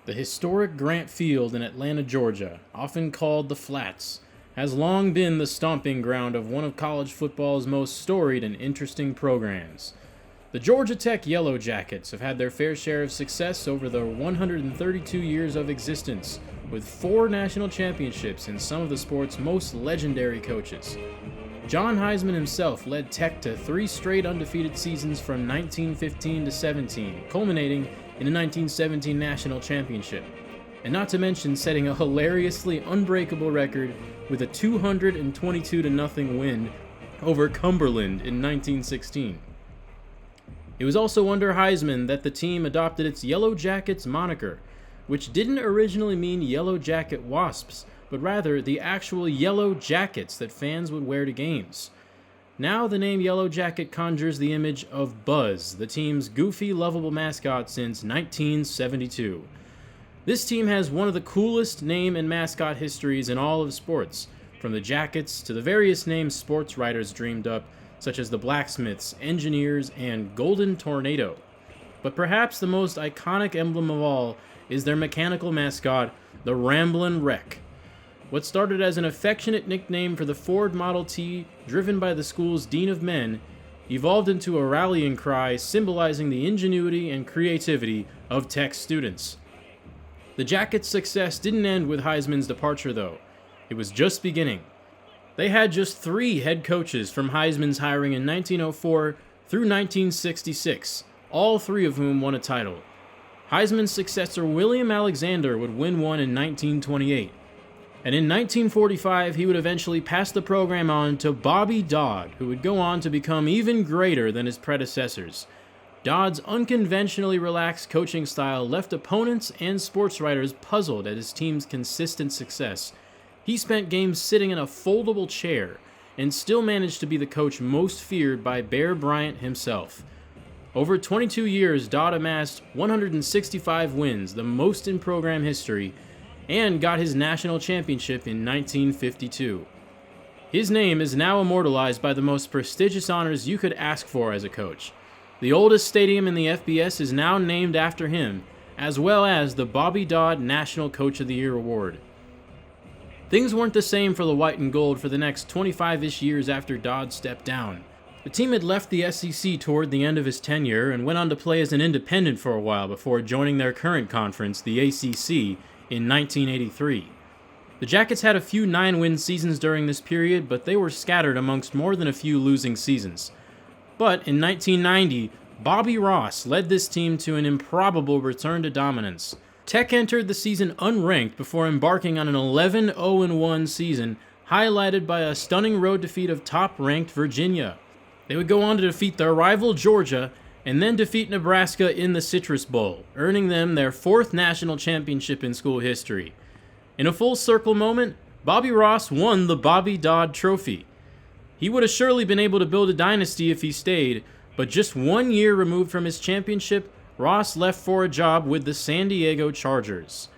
The historic Grant Field in Atlanta, Georgia, often called the Flats, has long been the stomping ground of one of college football's most storied and interesting programs. The Georgia Tech Yellow Jackets have had their fair share of success over the 132 years of existence, with 4 national championships and some of the sport's most legendary coaches. John Heisman himself led Tech to 3 straight undefeated seasons from 1915 to 17, culminating in a 1917 national championship, and not to mention setting a hilariously unbreakable record with a 222-0 win over Cumberland in 1916. It was also under Heisman that the team adopted its Yellow Jackets moniker, which didn't originally mean Yellow Jacket Wasps, but rather the actual yellow jackets that fans would wear to games. Now the name Yellow Jacket conjures the image of Buzz, the team's goofy, lovable mascot since 1972. This team has one of the coolest name and mascot histories in all of sports, from the Jackets to the various names sports writers dreamed up, such as the Blacksmiths, Engineers, and Golden Tornado. But perhaps the most iconic emblem of all is their mechanical mascot, the Ramblin' Wreck. What started as an affectionate nickname for the Ford Model T driven by the school's Dean of Men evolved into a rallying cry symbolizing the ingenuity and creativity of Tech students. The Jackets' success didn't end with Heisman's departure, though. It was just beginning. They had just 3 head coaches from Heisman's hiring in 1904 through 1966, all 3 of whom won a title. Heisman's successor William Alexander would win one in 1928. And in 1945, he would eventually pass the program on to Bobby Dodd, who would go on to become even greater than his predecessors. Dodd's unconventionally relaxed coaching style left opponents and sports writers puzzled at his team's consistent success. He spent games sitting in a foldable chair and still managed to be the coach most feared by Bear Bryant himself. Over 22 years, Dodd amassed 165 wins, the most in program history, and got his national championship in 1952. His name is now immortalized by the most prestigious honors you could ask for as a coach. The oldest stadium in the FBS is now named after him, as well as the Bobby Dodd National Coach of the Year award. Things weren't the same for the white and gold for the next 25-ish years after Dodd stepped down. The team had left the SEC toward the end of his tenure and went on to play as an independent for a while before joining their current conference, the ACC, in 1983. The Jackets had a few 9-win seasons during this period, but they were scattered amongst more than a few losing seasons. But in 1990, Bobby Ross led this team to an improbable return to dominance. Tech entered the season unranked before embarking on an 11-0-1 season, highlighted by a stunning road defeat of top-ranked Virginia. They would go on to defeat their rival Georgia and then defeat Nebraska in the Citrus Bowl, earning them their 4th national championship in school history. In a full circle moment, Bobby Ross won the Bobby Dodd Trophy. He would have surely been able to build a dynasty if he stayed, but just 1 year removed from his championship, Ross left for a job with the San Diego Chargers.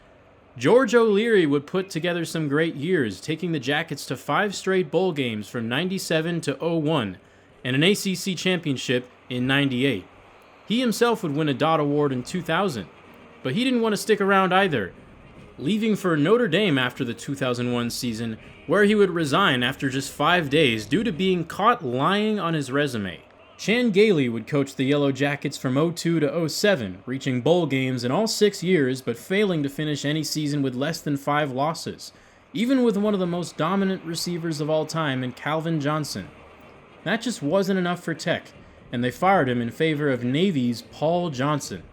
George O'Leary would put together some great years, taking the Jackets to 5 straight bowl games from 97 to 01, and an ACC championship in 98. He himself would win a Dodd Award in 2000, but he didn't want to stick around either, leaving for Notre Dame after the 2001 season, where he would resign after just 5 days due to being caught lying on his resume. Chan Gailey would coach the Yellow Jackets from 02 to 07, reaching bowl games in all 6 years but failing to finish any season with less than 5 losses, even with one of the most dominant receivers of all time in Calvin Johnson. That just wasn't enough for Tech, and they fired him in favor of Navy's Paul Johnson.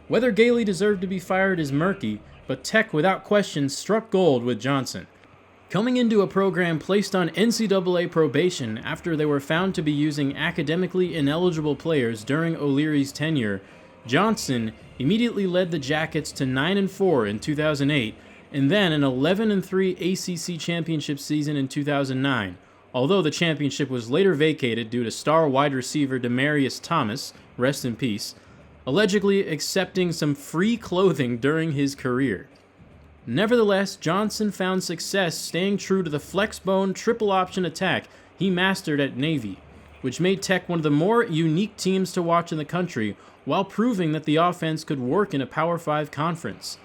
Whether Gailey deserved to be fired is murky, but Tech without question struck gold with Johnson. Coming into a program placed on NCAA probation after they were found to be using academically ineligible players during O'Leary's tenure, Johnson immediately led the Jackets to 9-4 in 2008, and then an 11-3 ACC championship season in 2009, although the championship was later vacated due to star wide receiver Demaryius Thomas, rest in peace, allegedly accepting some free clothing during his career. Nevertheless, Johnson found success staying true to the flexbone triple option attack he mastered at Navy, which made Tech one of the more unique teams to watch in the country while proving that the offense could work in a Power 5 conference.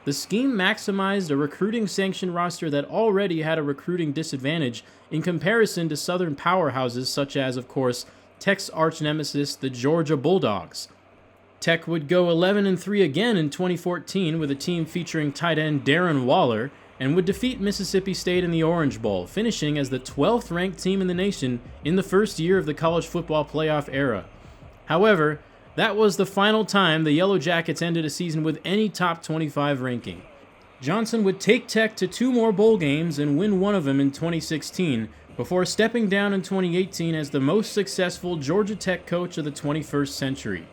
The scheme maximized a recruiting sanction roster that already had a recruiting disadvantage in comparison to Southern powerhouses such as, of course, Tech's arch-nemesis, the Georgia Bulldogs. Tech would go 11-3 again in 2014 with a team featuring tight end Darren Waller, and would defeat Mississippi State in the Orange Bowl, finishing as the 12th ranked team in the nation in the first year of the college football playoff era. However, that was the final time the Yellow Jackets ended a season with any top 25 ranking. Johnson would take Tech to 2 more bowl games and win one of them in 2016, before stepping down in 2018 as the most successful Georgia Tech coach of the 21st century.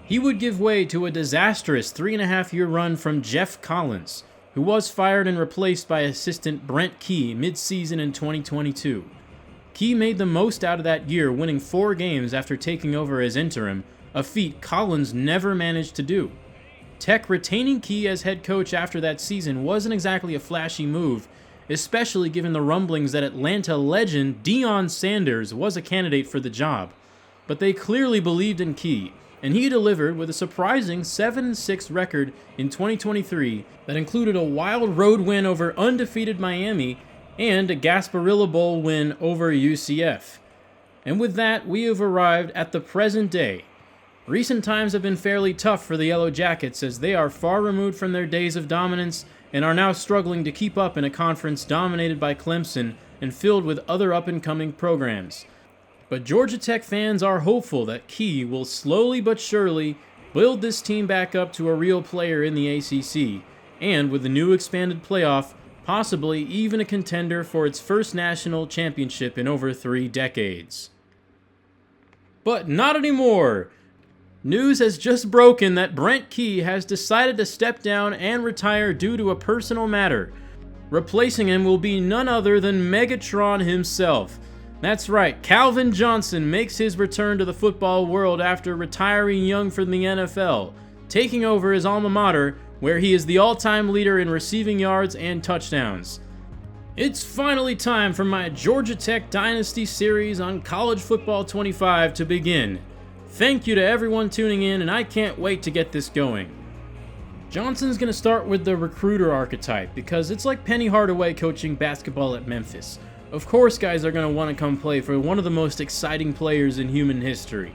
He would give way to a disastrous 3.5-year run from Jeff Collins, who was fired and replaced by assistant Brent Key mid-season in 2022. Key made the most out of that year, winning 4 games after taking over as interim, a feat Collins never managed to do. Tech retaining Key as head coach after that season wasn't exactly a flashy move, especially given the rumblings that Atlanta legend Deion Sanders was a candidate for the job. But they clearly believed in Key, and he delivered with a surprising 7-6 record in 2023 that included a wild road win over undefeated Miami and a Gasparilla Bowl win over UCF. And with that, we have arrived at the present day. Recent times have been fairly tough for the Yellow Jackets as they are far removed from their days of dominance and are now struggling to keep up in a conference dominated by Clemson and filled with other up-and-coming programs. But Georgia Tech fans are hopeful that Key will slowly but surely build this team back up to a real player in the ACC, and with the new expanded playoff, possibly even a contender for its first national championship in over 3 decades. But not anymore! News has just broken that Brent Key has decided to step down and retire due to a personal matter. Replacing him will be none other than Megatron himself. That's right, Calvin Johnson makes his return to the football world after retiring young from the NFL, taking over his alma mater, where he is the all-time leader in receiving yards and touchdowns. It's finally time for my Georgia Tech Dynasty series on College Football 25 to begin. Thank you to everyone tuning in, and I can't wait to get this going. Johnson's going to start with the recruiter archetype because it's like Penny Hardaway coaching basketball at Memphis. Of course guys are going to want to come play for one of the most exciting players in human history.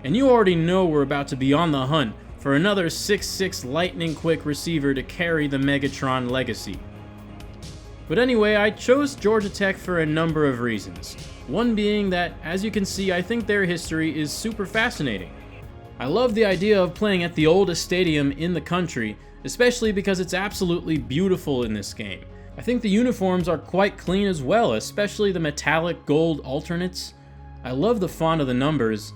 And you already know we're about to be on the hunt for another 6'6" lightning-quick receiver to carry the Megatron legacy. But anyway, I chose Georgia Tech for a number of reasons. One being that, as you can see, I think their history is super fascinating. I love the idea of playing at the oldest stadium in the country, especially because it's absolutely beautiful in this game. I think the uniforms are quite clean as well, especially the metallic gold alternates. I love the font of the numbers.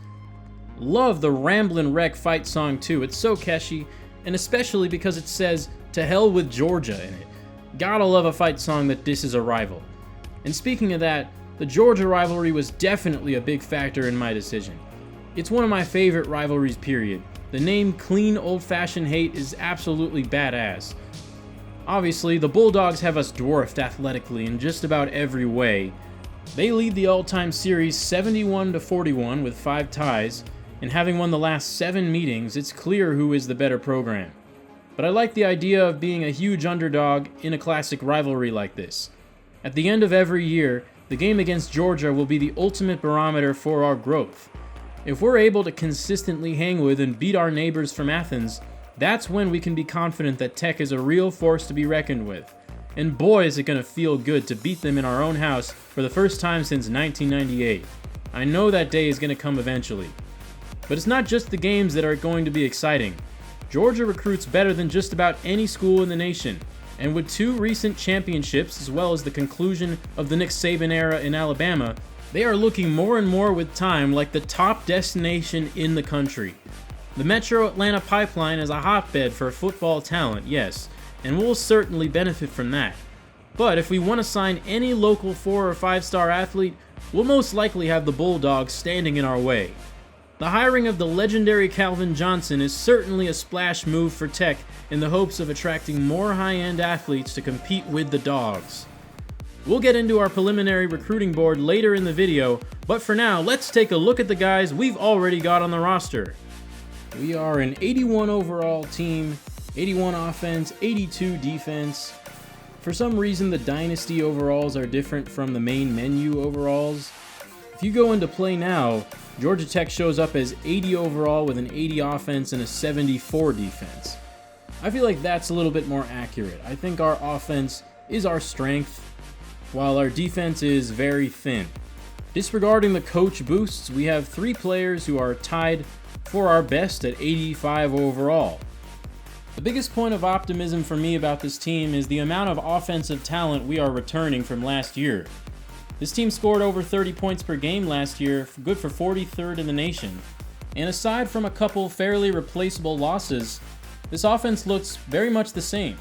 Love the Ramblin' Wreck fight song too, it's so catchy, and especially because it says, "To hell with Georgia" in it. Gotta love a fight song that disses a rival. And speaking of that, the Georgia rivalry was definitely a big factor in my decision. It's one of my favorite rivalries, period. The name Clean Old-Fashioned Hate is absolutely badass. Obviously, the Bulldogs have us dwarfed athletically in just about every way. They lead the all-time series 71-41 with 5 ties, and having won the last 7 meetings, it's clear who is the better program. But I like the idea of being a huge underdog in a classic rivalry like this. At the end of every year, the game against Georgia will be the ultimate barometer for our growth. If we're able to consistently hang with and beat our neighbors from Athens, that's when we can be confident that Tech is a real force to be reckoned with. And boy is it going to feel good to beat them in our own house for the first time since 1998. I know that day is going to come eventually. But it's not just the games that are going to be exciting. Georgia recruits better than just about any school in the nation. And with 2 recent championships, as well as the conclusion of the Nick Saban era in Alabama, they are looking more and more with time like the top destination in the country. The Metro Atlanta pipeline is a hotbed for football talent, yes, and we'll certainly benefit from that. But if we want to sign any local 4 or 5-star athlete, we'll most likely have the Bulldogs standing in our way. The hiring of the legendary Calvin Johnson is certainly a splash move for Tech in the hopes of attracting more high-end athletes to compete with the Dogs. We'll get into our preliminary recruiting board later in the video, but for now, let's take a look at the guys we've already got on the roster. We are an 81 overall team, 81 offense, 82 defense. For some reason, the Dynasty overalls are different from the main menu overalls. If you go into play now, Georgia Tech shows up as 80 overall with an 80 offense and a 74 defense. I feel like that's a little bit more accurate. I think our offense is our strength, while our defense is very thin. Disregarding the coach boosts, we have 3 players who are tied for our best at 85 overall. The biggest point of optimism for me about this team is the amount of offensive talent we are returning from last year. This team scored over 30 points per game last year, good for 43rd in the nation. And aside from a couple fairly replaceable losses, this offense looks very much the same.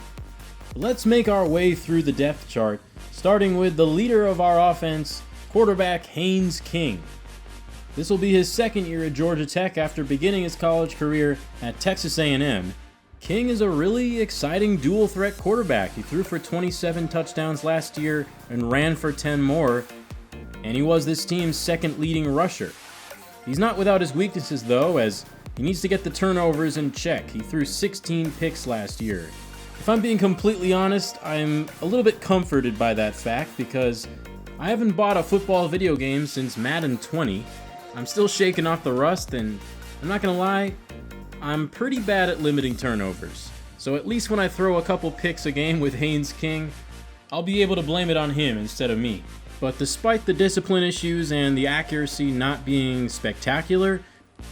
Let's make our way through the depth chart, starting with the leader of our offense, quarterback Haynes King. This will be his second year at Georgia Tech after beginning his college career at Texas A&M. King is a really exciting dual threat quarterback. He threw for 27 touchdowns last year and ran for 10 more, and he was this team's second leading rusher. He's not without his weaknesses though, as he needs to get the turnovers in check. He threw 16 picks last year. If I'm being completely honest, I'm a little bit comforted by that fact because I haven't bought a football video game since Madden 20. I'm still shaking off the rust, and I'm not gonna lie, I'm pretty bad at limiting turnovers. So at least when I throw a couple picks a game with Haynes King, I'll be able to blame it on him instead of me. But despite the discipline issues and the accuracy not being spectacular,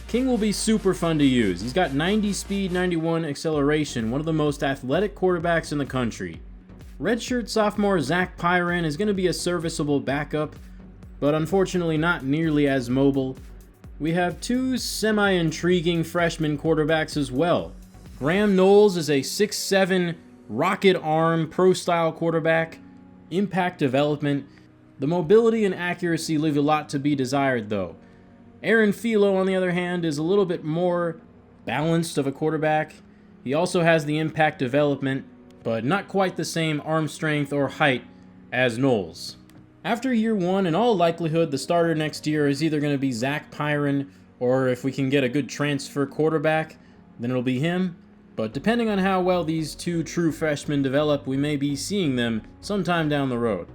King will be super fun to use. He's got 90 speed, 91 acceleration, one of the most athletic quarterbacks in the country. Redshirt sophomore Zach Pyron is going to be a serviceable backup, but unfortunately not nearly as mobile. We have 2 semi-intriguing freshman quarterbacks as well. Graham Knowles is a 6'7", rocket arm, pro-style quarterback. Impact development. The mobility and accuracy leave a lot to be desired though. Aaron Philo, on the other hand, is a little bit more balanced of a quarterback. He also has the impact development, but not quite the same arm strength or height as Knowles. After year 1, in all likelihood, the starter next year is either going to be Zach Pyron, or if we can get a good transfer quarterback, then it'll be him. But depending on how well these 2 true freshmen develop, we may be seeing them sometime down the road.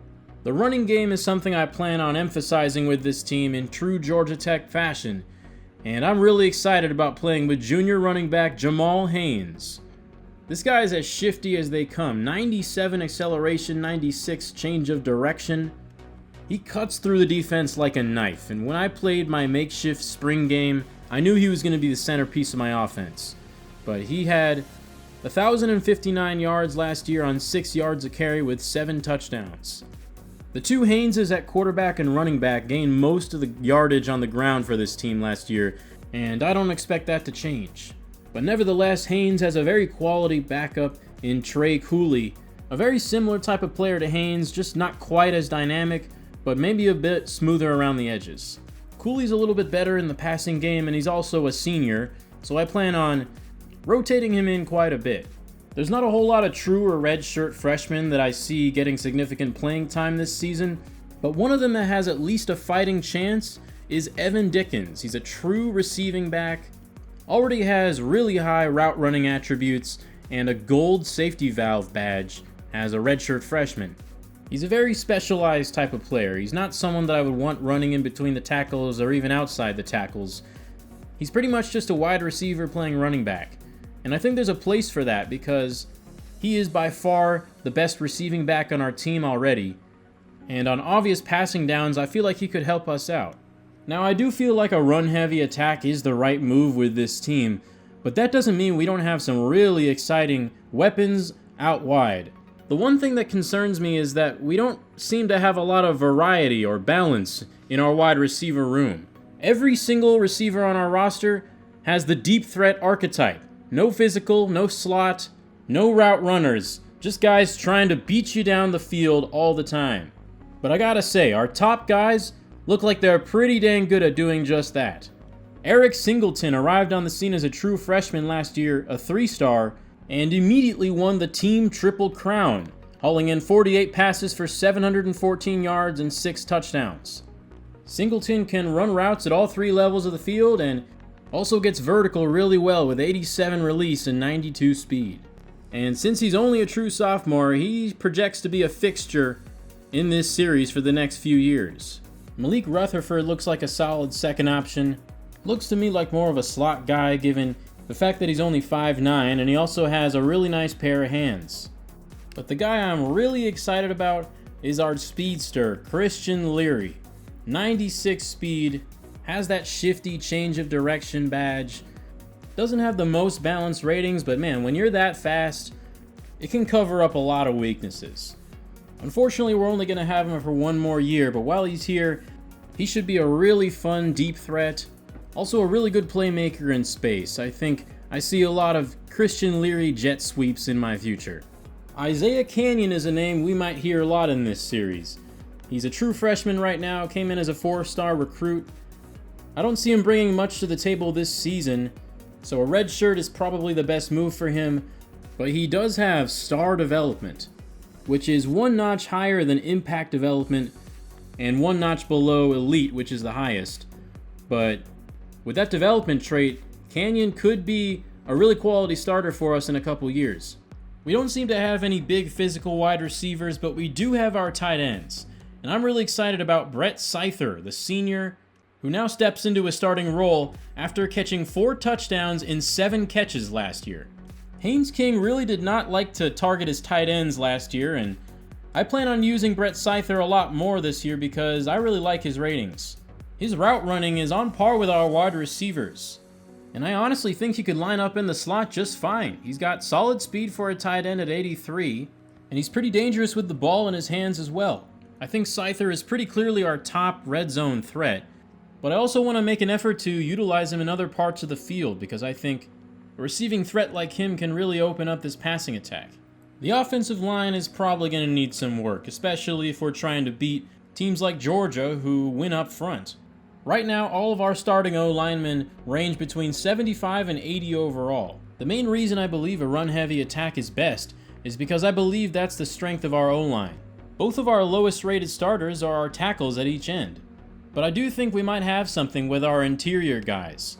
The running game is something I plan on emphasizing with this team in true Georgia Tech fashion, and I'm really excited about playing with junior running back Jamal Haynes. This guy is as shifty as they come. 97 acceleration, 96 change of direction. He cuts through the defense like a knife, and when I played my makeshift spring game, I knew he was going to be the centerpiece of my offense. But he had 1,059 yards last year on 6 yards a carry with 7 touchdowns. The 2 Hayneses at quarterback and running back gained most of the yardage on the ground for this team last year, and I don't expect that to change. But nevertheless, Haynes has a very quality backup in Trey Cooley, a very similar type of player to Haynes, just not quite as dynamic, but maybe a bit smoother around the edges. Cooley's a little bit better in the passing game, and he's also a senior, so I plan on rotating him in quite a bit. There's not a whole lot of true or redshirt freshmen that I see getting significant playing time this season, but one of them that has at least a fighting chance is Evan Dickens. He's a true receiving back, already has really high route running attributes, and a gold safety valve badge as a redshirt freshman. He's a very specialized type of player. He's not someone that I would want running in between the tackles or even outside the tackles. He's pretty much just a wide receiver playing running back. And I think there's a place for that because he is by far the best receiving back on our team already. And on obvious passing downs, I feel like he could help us out. Now, I do feel like a run-heavy attack is the right move with this team, but that doesn't mean we don't have some really exciting weapons out wide. The one thing that concerns me is that we don't seem to have a lot of variety or balance in our wide receiver room. Every single receiver on our roster has the deep threat archetype. No physical, no slot, no route runners, just guys trying to beat you down the field all the time. But I gotta say, our top guys look like they're pretty dang good at doing just that. Eric Singleton arrived on the scene as a true freshman last year, a 3-star, and immediately won the team triple crown, hauling in 48 passes for 714 yards and 6 touchdowns. Singleton can run routes at all 3 levels of the field and also gets vertical really well with 87 release and 92 speed. And since he's only a true sophomore, he projects to be a fixture in this series for the next few years. Malik Rutherford looks like a solid second option. Looks to me like more of a slot guy given the fact that he's only 5'9", and he also has a really nice pair of hands. But the guy I'm really excited about is our speedster, Christian Leary. 96 speed, has that shifty change of direction badge. Doesn't have the most balanced ratings, but man, when you're that fast, it can cover up a lot of weaknesses. Unfortunately, we're only going to have him for one more year, but while he's here, he should be a really fun deep threat. Also a really good playmaker in space. I think I see a lot of Christian Leary jet sweeps in my future. Isaiah Canyon is a name we might hear a lot in this series. He's a true freshman right now, came in as a 4-star recruit. I don't see him bringing much to the table this season, so a red shirt is probably the best move for him, but he does have star development, which is one notch higher than impact development and one notch below elite, which is the highest. But with that development trait, Canyon could be a really quality starter for us in a couple years. We don't seem to have any big physical wide receivers, but we do have our tight ends. And I'm really excited about Brett Seither, the senior, who now steps into a starting role after catching 4 touchdowns in 7 catches last year. Haynes King really did not like to target his tight ends last year, and I plan on using Brett Seither a lot more this year because I really like his ratings. His route running is on par with our wide receivers, and I honestly think he could line up in the slot just fine. He's got solid speed for a tight end at 83, and he's pretty dangerous with the ball in his hands as well. I think Seither is pretty clearly our top red zone threat, but I also want to make an effort to utilize him in other parts of the field because I think a receiving threat like him can really open up this passing attack. The offensive line is probably going to need some work, especially if we're trying to beat teams like Georgia who win up front. Right now, all of our starting O-linemen range between 75 and 80 overall. The main reason I believe a run-heavy attack is best is because I believe that's the strength of our O-line. Both of our lowest rated starters are our tackles at each end. But I do think we might have something with our interior guys.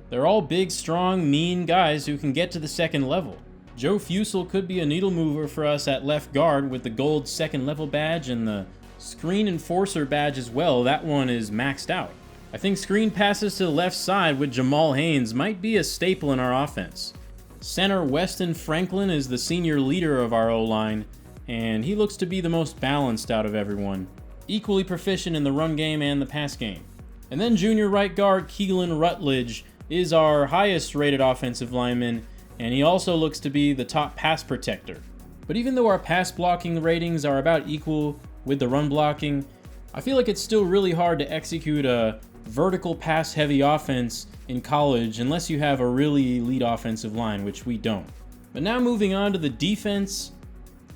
They're all big, strong, mean guys who can get to the second level. Joe Fusel could be a needle mover for us at left guard with the gold second level badge and the screen enforcer badge as well. That one is maxed out. I think screen passes to the left side with Jamal Haynes might be a staple in our offense. Center Weston Franklin is the senior leader of our O-line, and he looks to be the most balanced out of everyone. Equally proficient in the run game and the pass game. And then junior right guard Keelan Rutledge is our highest rated offensive lineman, and he also looks to be the top pass protector. But even though our pass blocking ratings are about equal with the run blocking, I feel like it's still really hard to execute a vertical pass heavy offense in college unless you have a really elite offensive line, which we don't. But now moving on to the defense,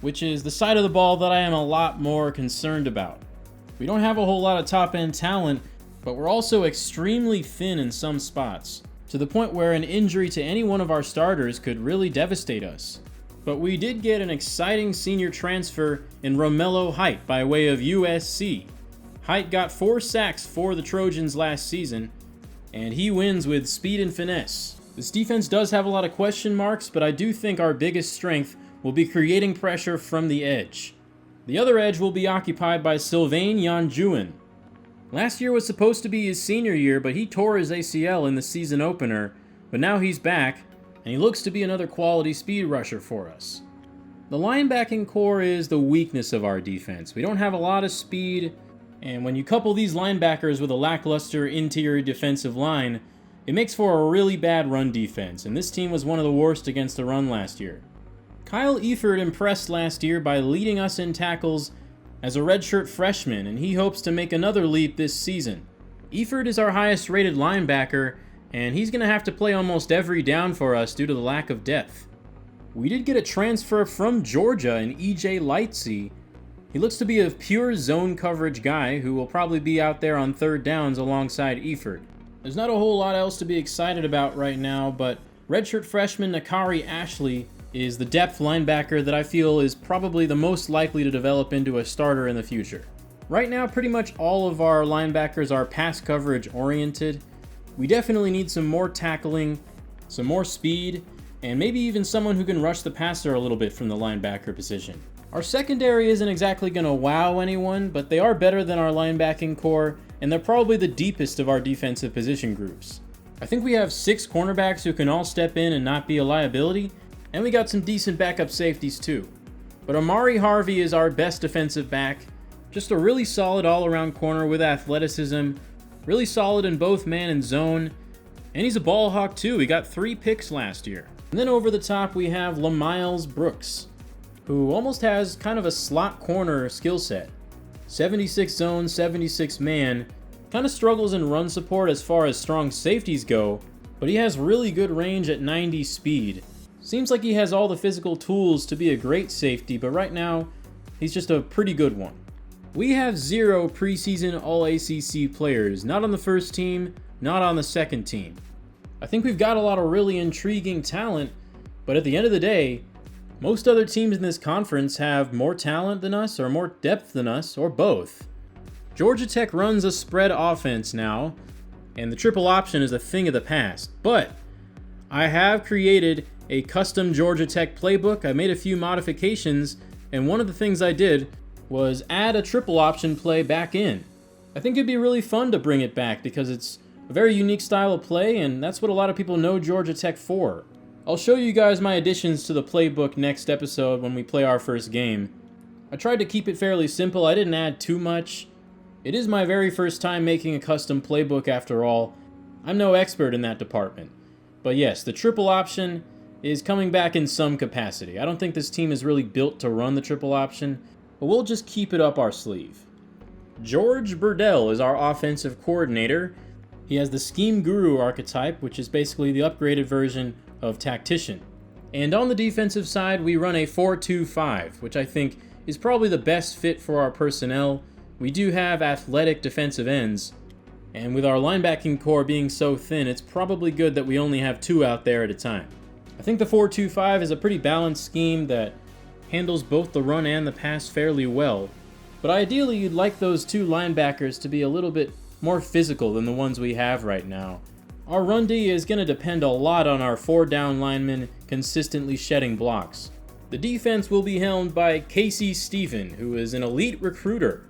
which is the side of the ball that I am a lot more concerned about. We don't have a whole lot of top end talent, but we're also extremely thin in some spots, to the point where an injury to any one of our starters could really devastate us. But we did get an exciting senior transfer in Romello Height by way of USC. Height got 4 sacks for the Trojans last season, and he wins with speed and finesse. This defense does have a lot of question marks, but I do think our biggest strength will be creating pressure from the edge. The other edge will be occupied by Sylvain Yanjuan. Last year was supposed to be his senior year, but he tore his ACL in the season opener, but now he's back, and he looks to be another quality speed rusher for us. The linebacking core is the weakness of our defense. We don't have a lot of speed, and when you couple these linebackers with a lackluster interior defensive line, it makes for a really bad run defense, and this team was one of the worst against the run last year. Kyle Eford impressed last year by leading us in tackles as a redshirt freshman, and he hopes to make another leap this season. Eford is our highest rated linebacker, and he's going to have to play almost every down for us due to the lack of depth. We did get a transfer from Georgia in EJ Lightsey. He looks to be a pure zone coverage guy who will probably be out there on third downs alongside Eford. There's not a whole lot else to be excited about right now, but redshirt freshman Nakari Ashley is the depth linebacker that I feel is probably the most likely to develop into a starter in the future. Right now, pretty much all of our linebackers are pass coverage oriented. We definitely need some more tackling, some more speed, and maybe even someone who can rush the passer a little bit from the linebacker position. Our secondary isn't exactly going to wow anyone, but they are better than our linebacking core, and they're probably the deepest of our defensive position groups. I think we have 6 cornerbacks who can all step in and not be a liability, and we got some decent backup safeties too. But Amari Harvey is our best defensive back, just a really solid all-around corner with athleticism, really solid in both man and zone, and he's a ball hawk too. He got 3 picks last year. And then over the top we have LaMiles Brooks, who almost has kind of a slot corner skill set. 76 zone, 76 man, kind of struggles in run support as far as strong safeties go, but he has really good range at 90 speed. Seems like he has all the physical tools to be a great safety, but right now, he's just a pretty good one. We have 0 preseason All-ACC players, not on the first team, not on the second team. I think we've got a lot of really intriguing talent, but at the end of the day, most other teams in this conference have more talent than us, or more depth than us, or both. Georgia Tech runs a spread offense now, and the triple option is a thing of the past, but I have created a custom Georgia Tech playbook. I made a few modifications, and one of the things I did was add a triple option play back in. I think it'd be really fun to bring it back because it's a very unique style of play, and that's what a lot of people know Georgia Tech for. I'll show you guys my additions to the playbook next episode when we play our first game. I tried to keep it fairly simple. I didn't add too much. It is my very first time making a custom playbook after all. I'm no expert in that department. But yes, the triple option is coming back in some capacity. I don't think this team is really built to run the triple option, but we'll just keep it up our sleeve. George Burdell is our offensive coordinator. He has the scheme guru archetype, which is basically the upgraded version of tactician. And on the defensive side, we run a 4-2-5, which I think is probably the best fit for our personnel. We do have athletic defensive ends, and with our linebacking core being so thin, it's probably good that we only have 2 out there at a time. I think the 4-2-5 is a pretty balanced scheme that handles both the run and the pass fairly well, but ideally you'd like those 2 linebackers to be a little bit more physical than the ones we have right now. Our run D is going to depend a lot on our 4 down linemen consistently shedding blocks. The defense will be helmed by Casey Stephen, who is an elite recruiter.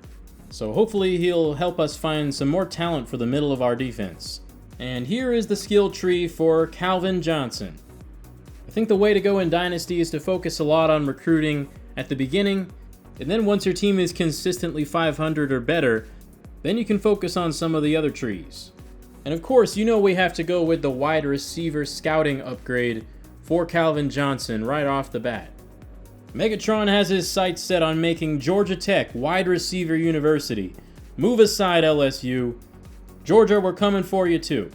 So hopefully he'll help us find some more talent for the middle of our defense. And here is the skill tree for Calvin Johnson. I think the way to go in Dynasty is to focus a lot on recruiting at the beginning, and then once your team is consistently 500 or better, then you can focus on some of the other trees. And of course, you know we have to go with the wide receiver scouting upgrade for Calvin Johnson right off the bat. Megatron has his sights set on making Georgia Tech wide receiver university. Move aside, LSU. Georgia, we're coming for you too.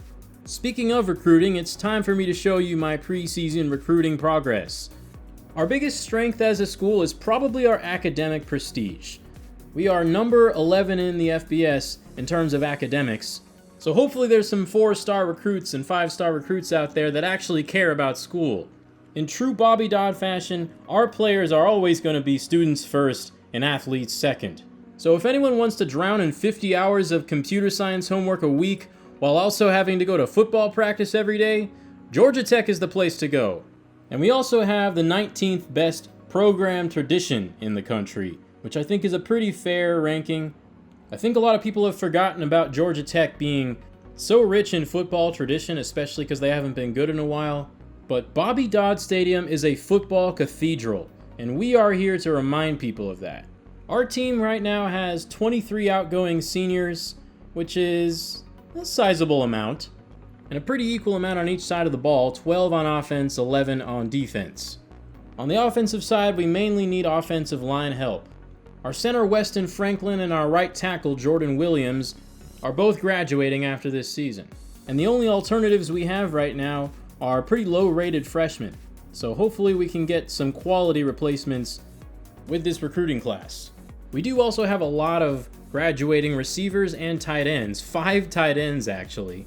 Speaking of recruiting, it's time for me to show you my preseason recruiting progress. Our biggest strength as a school is probably our academic prestige. We are number 11 in the FBS in terms of academics, so hopefully there's some 4-star recruits and 5-star recruits out there that actually care about school. In true Bobby Dodd fashion, our players are always going to be students first and athletes second. So if anyone wants to drown in 50 hours of computer science homework a week while also having to go to football practice every day, Georgia Tech is the place to go. And we also have the 19th best program tradition in the country, which I think is a pretty fair ranking. I think a lot of people have forgotten about Georgia Tech being so rich in football tradition, especially because they haven't been good in a while. But Bobby Dodd Stadium is a football cathedral, and we are here to remind people of that. Our team right now has 23 outgoing seniors, which is a sizable amount, and a pretty equal amount on each side of the ball, 12 on offense, 11 on defense. On the offensive side, we mainly need offensive line help. Our center Weston Franklin and our right tackle Jordan Williams are both graduating after this season. And the only alternatives we have right now are pretty low-rated freshmen. So hopefully we can get some quality replacements with this recruiting class. We do also have a lot of graduating receivers and tight ends, 5 tight ends actually.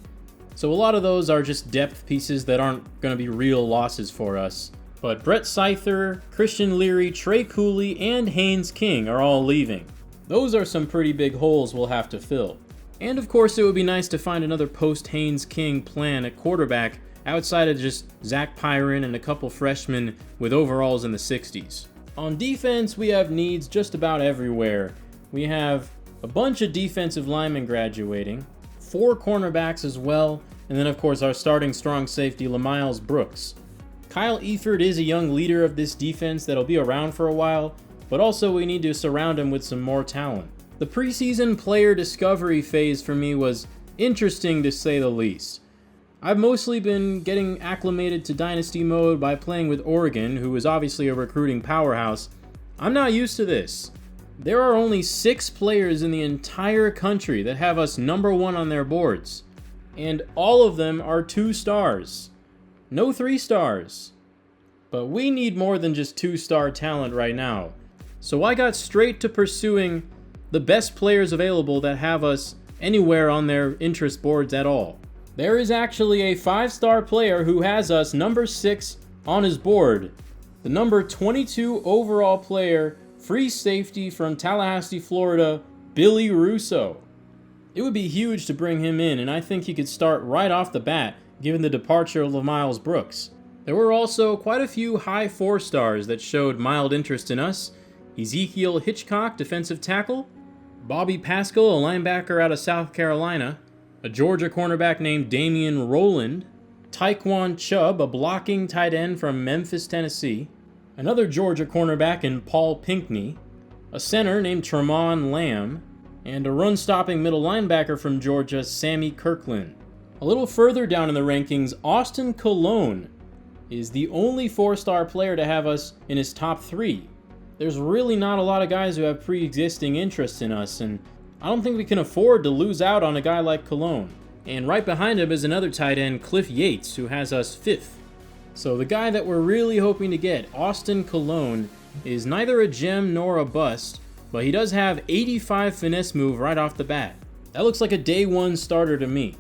So a lot of those are just depth pieces that aren't going to be real losses for us. But Brett Seither, Christian Leary, Trey Cooley, and Haynes King are all leaving. Those are some pretty big holes we'll have to fill. And of course it would be nice to find another post-Haynes King plan at quarterback outside of just Zach Pyron and a couple freshmen with overalls in the 60s. On defense, we have needs just about everywhere. We have a bunch of defensive linemen graduating, 4 cornerbacks as well, and then of course our starting strong safety, Lamiles Brooks. Kyle Eford is a young leader of this defense that'll be around for a while, but also we need to surround him with some more talent. The preseason player discovery phase for me was interesting to say the least. I've mostly been getting acclimated to Dynasty mode by playing with Oregon, who is obviously a recruiting powerhouse. I'm not used to this. There are only 6 players in the entire country that have us number 1 on their boards, and all of them are 2 stars. No 3 stars. But we need more than just 2-star talent right now. So I got straight to pursuing the best players available that have us anywhere on their interest boards at all. There is actually a 5-star player who has us number 6 on his board. The number 22 overall player, free safety from Tallahassee, Florida, Billy Russo. It would be huge to bring him in, and I think he could start right off the bat, given the departure of Lamiles Brooks. There were also quite a few high 4-stars that showed mild interest in us. Ezekiel Hitchcock, defensive tackle. Bobby Pascal, a linebacker out of South Carolina. A Georgia cornerback named Damian Rowland. Tyquan Chubb, a blocking tight end from Memphis, Tennessee. Another Georgia cornerback in Paul Pinckney. A center named Tremont Lamb. And a run-stopping middle linebacker from Georgia, Sammy Kirkland. A little further down in the rankings, Austin Colon is the only 4-star player to have us in his top 3. There's really not a lot of guys who have pre-existing interests in us, and I don't think we can afford to lose out on a guy like Colon. And right behind him is another tight end, Cliff Yates, who has us 5th. So the guy that we're really hoping to get, Austin Colon, is neither a gem nor a bust, but he does have 85 finesse move right off the bat. That looks like a day 1 starter to me.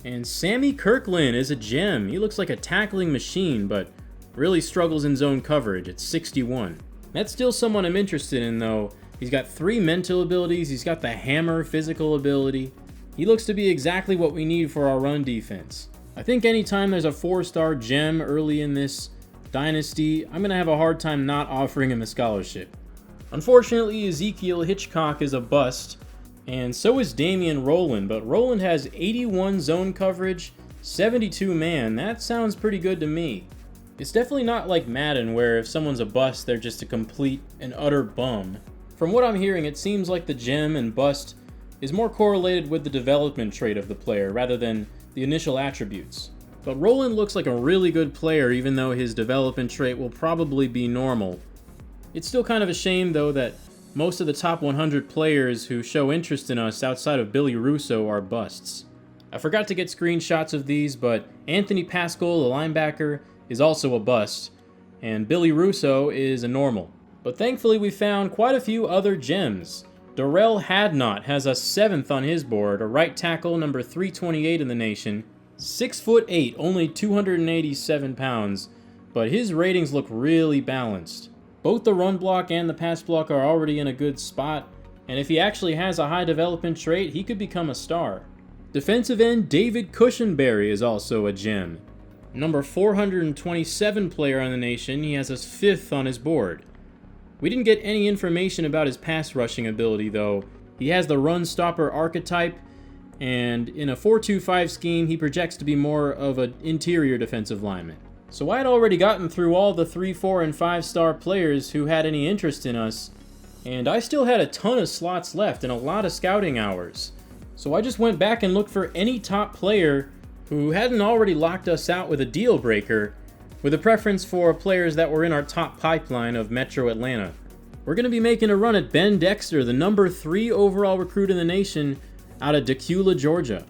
And Sammy Kirkland is a gem. He looks like a tackling machine, but really struggles in zone coverage at 61. That's still someone I'm interested in, though. He's got 3 mental abilities. He's got the hammer physical ability. He looks to be exactly what we need for our run defense. I think anytime there's a 4-star gem early in this dynasty, I'm going to have a hard time not offering him a scholarship. Unfortunately, Ezekiel Hitchcock is a bust, and so is Damian Rowland, but Rowland has 81 zone coverage, 72 man. That sounds pretty good to me. It's definitely not like Madden, where if someone's a bust, they're just a complete and utter bum. From what I'm hearing, it seems like the gem and bust is more correlated with the development trait of the player rather than the initial attributes. But Rowland looks like a really good player, even though his development trait will probably be normal. It's still kind of a shame, though, that most of the top 100 players who show interest in us outside of Billy Russo are busts. I forgot to get screenshots of these, but Anthony Pascal, the linebacker, is also a bust, and Billy Russo is a normal. But thankfully we found quite a few other gems. Darrell Hadnot has us 7th on his board, a right tackle, number 328 in the nation, 6'8", only 287 pounds, but his ratings look really balanced. Both the run block and the pass block are already in a good spot, and if he actually has a high development trait, he could become a star. Defensive end David Cushenberry is also a gem. Number 427 player on the nation, he has us 5th on his board. We didn't get any information about his pass rushing ability, though. He has the run stopper archetype, and in a 4-2-5 scheme, he projects to be more of an interior defensive lineman. So I had already gotten through all the 3, 4, and 5-star players who had any interest in us, and I still had a ton of slots left and a lot of scouting hours. So I just went back and looked for any top player who hadn't already locked us out with a deal breaker, with a preference for players that were in our top pipeline of Metro Atlanta. We're going to be making a run at Ben Dexter, the number 3 overall recruit in the nation out of Decula, Georgia.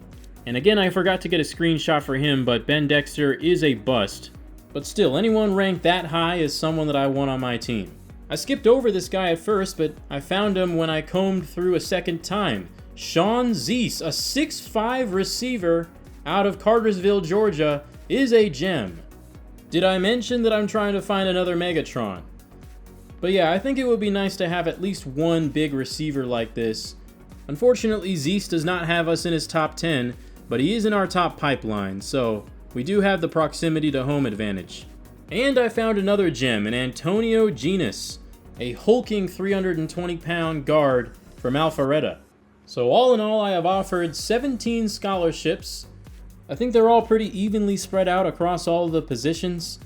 And again, I forgot to get a screenshot for him, but Ben Dexter is a bust. But still, anyone ranked that high is someone that I want on my team. I skipped over this guy at first, but I found him when I combed through a second time. Sean Zeese, a 6'5" receiver out of Cartersville, Georgia, is a gem. Did I mention that I'm trying to find another Megatron? But yeah, I think it would be nice to have at least one big receiver like this. Unfortunately, Zeese does not have us in his top 10, but he is in our top pipeline, so we do have the proximity to home advantage. And I found another gem in Antonio Genis, a hulking 320-pound guard from Alpharetta. So all in all, I have offered 17 scholarships. I think they're all pretty evenly spread out across all of the positions.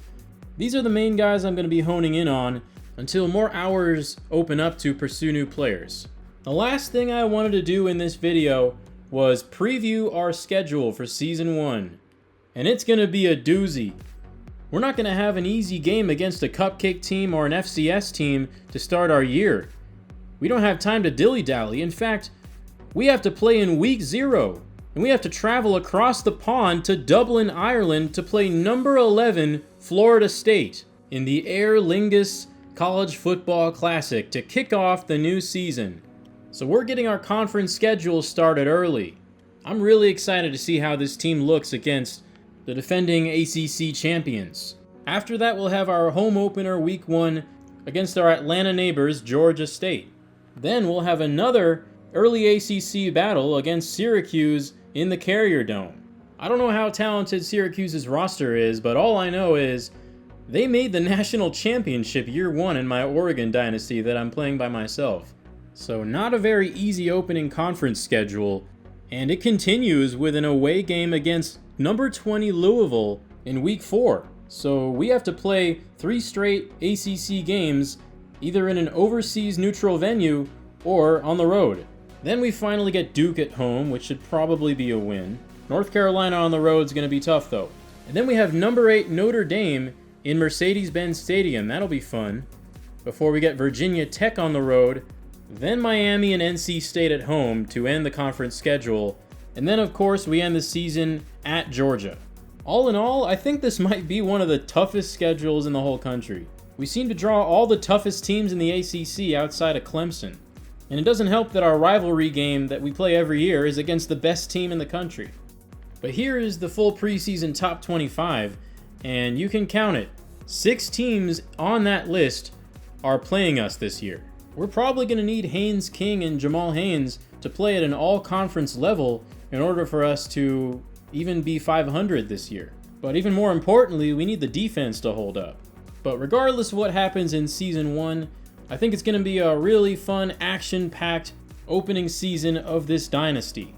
These are the main guys I'm going to be honing in on until more hours open up to pursue new players. The last thing I wanted to do in this video was preview our schedule for Season 1. And it's going to be a doozy. We're not going to have an easy game against a cupcake team or an FCS team to start our year. We don't have time to dilly-dally. In fact, we have to play in Week 0. And we have to travel across the pond to Dublin, Ireland to play number 11 Florida State in the Aer Lingus College Football Classic to kick off the new season. So we're getting our conference schedule started early. I'm really excited to see how this team looks against the defending ACC champions. After that, we'll have our home opener Week 1 against our Atlanta neighbors, Georgia State. Then we'll have another early ACC battle against Syracuse in the Carrier Dome. I don't know how talented Syracuse's roster is, but all I know is they made the national championship year 1 in my Oregon Dynasty that I'm playing by myself. So not a very easy opening conference schedule, and it continues with an away game against number 20 Louisville in Week 4. So we have to play 3 straight ACC games, either in an overseas neutral venue or on the road. Then we finally get Duke at home, which should probably be a win. North Carolina on the road is going to be tough, though. And then we have number 8 Notre Dame in Mercedes-Benz Stadium. That'll be fun. Before we get Virginia Tech on the road, then Miami and NC State at home to end the conference schedule. And then, of course, we end the season at Georgia. All in all, I think this might be one of the toughest schedules in the whole country. We seem to draw all the toughest teams in the ACC outside of Clemson. And it doesn't help that our rivalry game that we play every year is against the best team in the country. But here is the full preseason top 25, and you can count it. 6 teams on that list are playing us this year. We're probably going to need Haynes King and Jamal Haynes to play at an all-conference level in order for us to even be 500 this year. But even more importantly, we need the defense to hold up. But regardless of what happens in Season 1, I think it's going to be a really fun, action-packed opening season of this dynasty.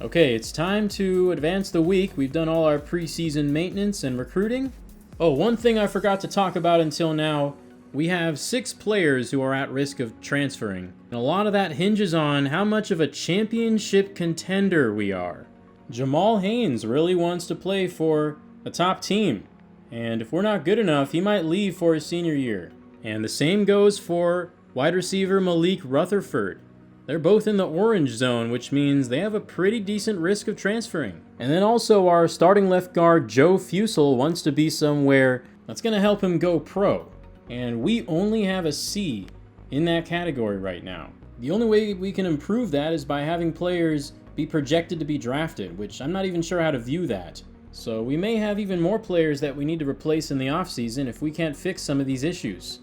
Okay, it's time to advance the week. We've done all our preseason maintenance and recruiting. Oh, one thing I forgot to talk about until now, we have 6 players who are at risk of transferring. And a lot of that hinges on how much of a championship contender we are. Jamal Haynes really wants to play for a top team. And if we're not good enough, he might leave for his senior year. And the same goes for wide receiver Malik Rutherford. They're both in the orange zone, which means they have a pretty decent risk of transferring. And then also our starting left guard Joe Fusel wants to be somewhere that's going to help him go pro. And we only have a C in that category right now. The only way we can improve that is by having players be projected to be drafted, which I'm not even sure how to view that. So we may have even more players that we need to replace in the offseason if we can't fix some of these issues.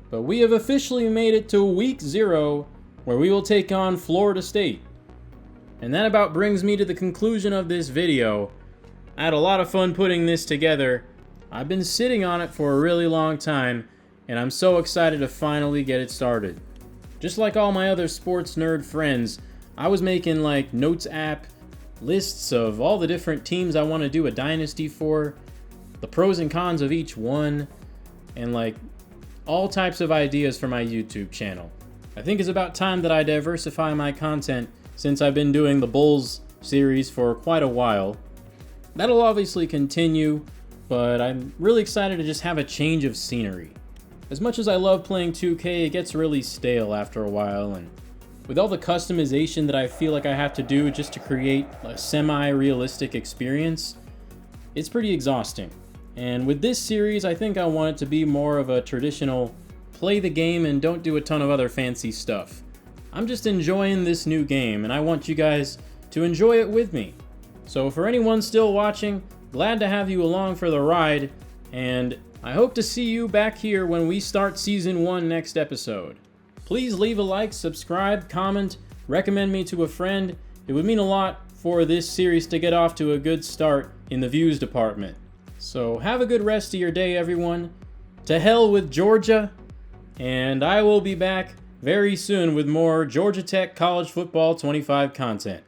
But we have officially made it to Week 0, where we will take on Florida State. And that about brings me to the conclusion of this video. I had a lot of fun putting this together. I've been sitting on it for a really long time, and I'm so excited to finally get it started. Just like all my other sports nerd friends, I was making like notes app lists of all the different teams I want to do a dynasty for, the pros and cons of each one, and like all types of ideas for my YouTube channel. I think it's about time that I diversify my content since I've been doing the Bulls series for quite a while. That'll obviously continue, but I'm really excited to just have a change of scenery. As much as I love playing 2K, it gets really stale after a while, and with all the customization that I feel like I have to do just to create a semi-realistic experience, it's pretty exhausting. And with this series, I think I want it to be more of a traditional play the game and don't do a ton of other fancy stuff. I'm just enjoying this new game, and I want you guys to enjoy it with me. So for anyone still watching, glad to have you along for the ride, and I hope to see you back here when we start Season 1 next episode. Please leave a like, subscribe, comment, recommend me to a friend. It would mean a lot for this series to get off to a good start in the views department. So have a good rest of your day, everyone. To hell with Georgia, and I will be back very soon with more Georgia Tech College Football 25 content.